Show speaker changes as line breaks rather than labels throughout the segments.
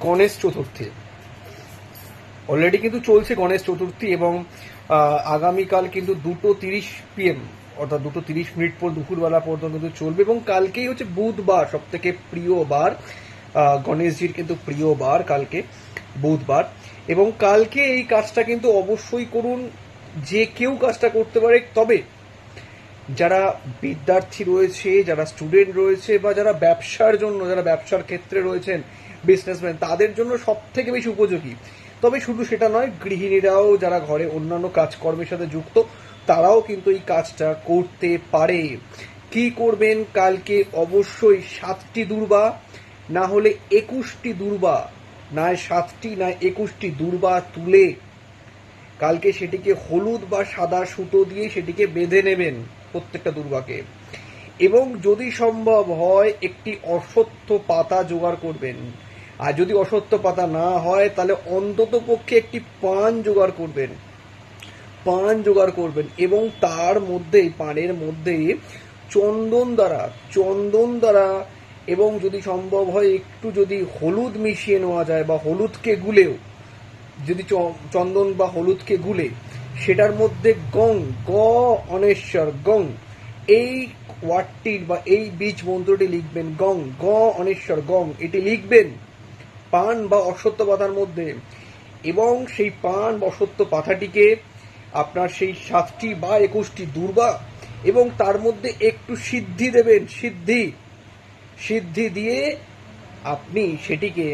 Ganesh Chaturthi already কিন্তু চলছে গণেশ চতুর্থী, এবং আগামীকাল কিন্তু 2:30 PM অর্থাৎ 2:30 পর দুপুরবেলা পর্যন্ত কিন্তু চলবে। এবং কালকেই হচ্ছে বুধবার, সব থেকে প্রিয় বার, গণেশজির কিন্তু প্রিয় বার কালকে বুধবার। এবং কালকে এই কাজটা কিন্তু অবশ্যই করুন, যে কেউ কাজটা করতে পারে, তবে যারা বিদ্যার্থী রয়েছে, যারা স্টুডেন্ট রয়েছে, বা যারা ব্যবসার জন্য, যারা ব্যবসার ক্ষেত্রে রয়েছেন, বিজনেসম্যান, তাদের জন্য সব থেকে বেশি উপযোগী। তবে শুধু সেটা নয়, গৃহিণীরাও যারা ঘরে অন্যান্য কাজকর্মের সাথে যুক্ত, তারাও কিন্তু এই কাজটা করতে পারে। কি করবেন কালকে? অবশ্যই 7টি দূর্বা, না হলে 21টি দূর্বা, না 7টি না 21টি দূর্বা তুলে কালকে সেটিকে হলুদ বা সাদা সুতো দিয়ে সেটিকে বেঁধে নেবেন প্রত্যেকটা দুর্বাকে। এবং যদি সম্ভব হয় একটি অশ্বত্থ পাতা জোগাড় করবেন, আর যদি অশ্বত্থ পাতা না হয় তাহলে অন্তত পক্ষে একটি পান জোগাড় করবেন, পান জোগাড় করবেন। এবং তার মধ্যেই, পানের মধ্যেই চন্দন দ্বারা এবং যদি সম্ভব হয় একটু যদি হলুদ মিশিয়ে নেওয়া যায়, বা হলুদকে গুলেও, যদি চন্দন বা হলুদকে গুলে সেটার মধ্যে গং, গ অনেশ্বর গং, এই ওয়ার্ডটির বা এই বীজ মন্ত্রটি লিখবেন, গং, গ অনেশ্বর গং, এটি লিখবেন পান বা অশ্বত্থ পাতার মধ্যে। এবং সেই পান বা অশ্বত্থ পাতাটিকে আপনার সেই 7টি বা 21টি দূর্বা, এবং তার মধ্যে একটু সিদ্ধি দেবেন, সিদ্ধি দিয়ে আপনি সেটিকে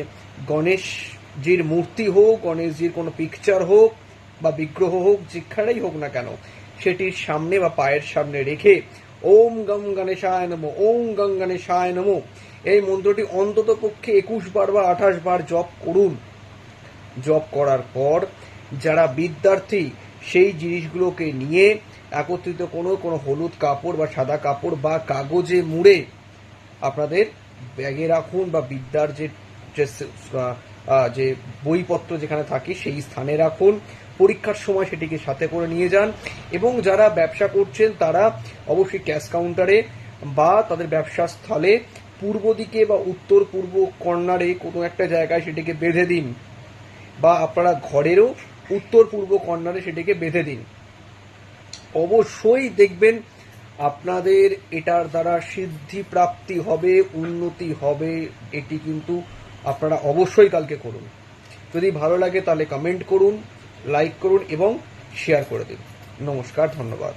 গণেশজির মূর্তি হোক, গণেশজির কোনো পিকচার হোক বা বিগ্রহ হোক, যেখানেই হোক না কেন, সেটির সামনে বা পায়ের সামনে রেখে ওম গং গণেশায় নমঃ, ওম গং গণেশায় নমঃ, এই মন্ত্রটি অন্তত পক্ষে 21 বার বা 28 বার জপ করুন। জপ করার পর যারা বিদ্যার্থী, সেই জিনিসগুলোকে নিয়ে একত্রিত কোনো হলুদ কাপড় বা সাদা কাপড় বা কাগজে মুড়ে আপনাদের ব্যাগে রাখুন, বা বিদ্যার যে বইপত্র যেখানে থাকে সেই স্থানে রাখুন। পরীক্ষার সময় সেটিকে সাথে করে নিয়ে যান। এবং যারা ব্যবসা করছেন তারা অবশ্যই ক্যাশ কাউন্টারে বা তাদের ব্যবসার স্থলে পূর্ব দিকে বা উত্তর পূর্ব কর্নারে কোনো একটা জায়গায় সেটিকে বেঁধে দিন, বা আপনারা ঘরেরও উত্তর পূর্ব কর্নারে সেটিকে বেঁধে দিন। অবশ্যই দেখবেন আপনাদের এটার দ্বারা সিদ্ধি প্রাপ্তি হবে, উন্নতি হবে। এটি কিন্তু আপনারা অবশ্যই কালকে করুন। যদি ভালো লাগে তাহলে কমেন্ট করুন, লাইক করুন এবং শেয়ার করে দিন। নমস্কার, ধন্যবাদ।